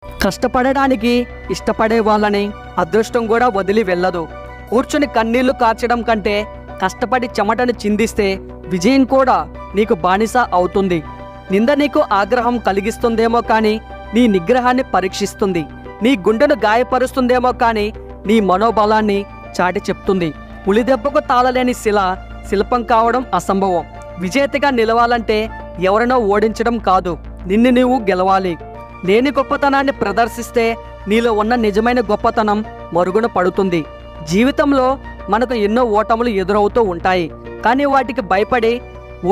కష్టపడడానికి ఇష్టపడే వాళ్ళని అదృష్టం కూడా వదిలి వెళ్ళదు. కూర్చుని కన్నీళ్లు కార్చడం కంటే కష్టపడి చెమటను చిందిస్తే విజయం కూడా నీకు బానిస అవుతుంది. నింద నీకు ఆగ్రహం కలిగిస్తుందేమో కానీ నీ నిగ్రహాన్ని పరీక్షిస్తుంది. నీ గుండెను గాయపరుస్తుందేమో కానీ నీ మనోబలాన్ని చాటి చెప్తుంది. ఉలిదెబ్బకు తాళలేని శిల్పం కావడం అసంభవం. విజేతగా నిలవాలంటే ఎవరినో ఓడించడం కాదు, నిన్ను నీవు గెలవాలి. లేని గొప్పతనాన్ని ప్రదర్శిస్తే నీలో ఉన్న నిజమైన గొప్పతనం మరుగున పడుతుంది. జీవితంలో మనకు ఎన్నో ఓటములు ఎదురవుతూ ఉంటాయి, కానీ వాటికి భయపడి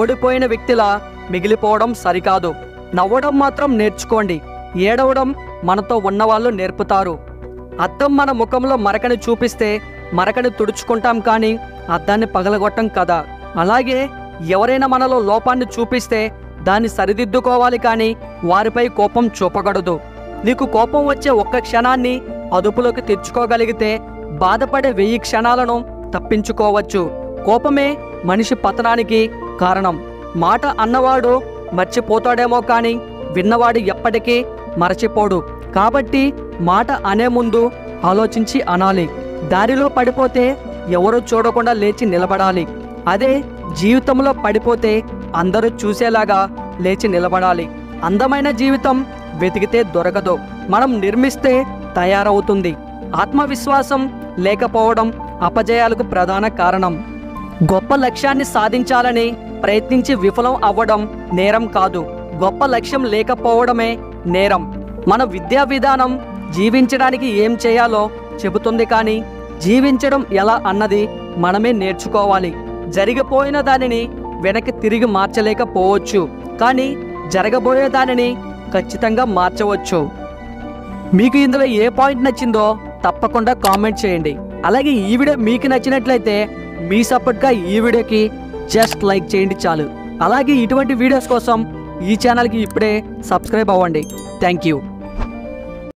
ఓడిపోయిన వ్యక్తిలా మిగిలిపోవడం సరికాదు. నవ్వడం మాత్రం నేర్చుకోండి. ఏడవడం మనతో ఉన్నవాళ్ళు నేర్పుతారు. అద్దం మన ముఖంలో మరకని చూపిస్తే మరకని తుడుచుకుంటాం, కానీ అద్దాన్ని పగలగొట్టం కదా. అలాగే ఎవరైనా మనలో లోపాన్ని చూపిస్తే దాన్ని సరిదిద్దుకోవాలి, కానీ వారిపై కోపం చూపకూడదు. నీకు కోపం వచ్చే ఒక్క క్షణాన్ని అదుపులోకి తెచ్చుకోగలిగితే బాధపడే 1000 క్షణాలను తప్పించుకోవచ్చు. కోపమే మనిషి పతనానికి కారణం. మాట అన్నవాడు మర్చిపోతాడేమో కానీ విన్నవాడు ఎప్పటికీ మరచిపోడు. కాబట్టి మాట అనే ముందు ఆలోచించి అనాలి. దారిలో పడిపోతే ఎవరూ చూడకుండా లేచి నిలబడాలి. అదే జీవితంలో పడిపోతే అందరూ చూసేలాగా లేచి నిలబడాలి. అందమైన జీవితం వెతికితే దొరకదు, మనం నిర్మిస్తే తయారవుతుంది. ఆత్మవిశ్వాసం లేకపోవడం అపజయాలకు ప్రధాన కారణం. గొప్ప లక్ష్యాన్ని సాధించాలని ప్రయత్నించి విఫలం అవ్వడం నేరం కాదు, గొప్ప లక్ష్యం లేకపోవడమే నేరం. మన విద్యా విధానం జీవించడానికి ఏం చేయాలో చెబుతుంది, కానీ జీవించడం ఎలా అన్నది మనమే నేర్చుకోవాలి. జరిగిపోయిన దానిని వెనక్కి తిరిగి మార్చలేకపోవచ్చు, కానీ జరగబోయే దానిని ఖచ్చితంగా మార్చవచ్చు. మీకు ఇందులో ఏ పాయింట్ నచ్చిందో తప్పకుండా కామెంట్ చేయండి. అలాగే ఈ వీడియో మీకు నచ్చినట్లయితే మీ సపోర్ట్గా ఈ వీడియోకి జస్ట్ లైక్ చేయండి చాలు. అలాగే ఇటువంటి వీడియోస్ కోసం ఈ ఛానల్కి ఇప్పుడే సబ్స్క్రైబ్ అవ్వండి. Thank you.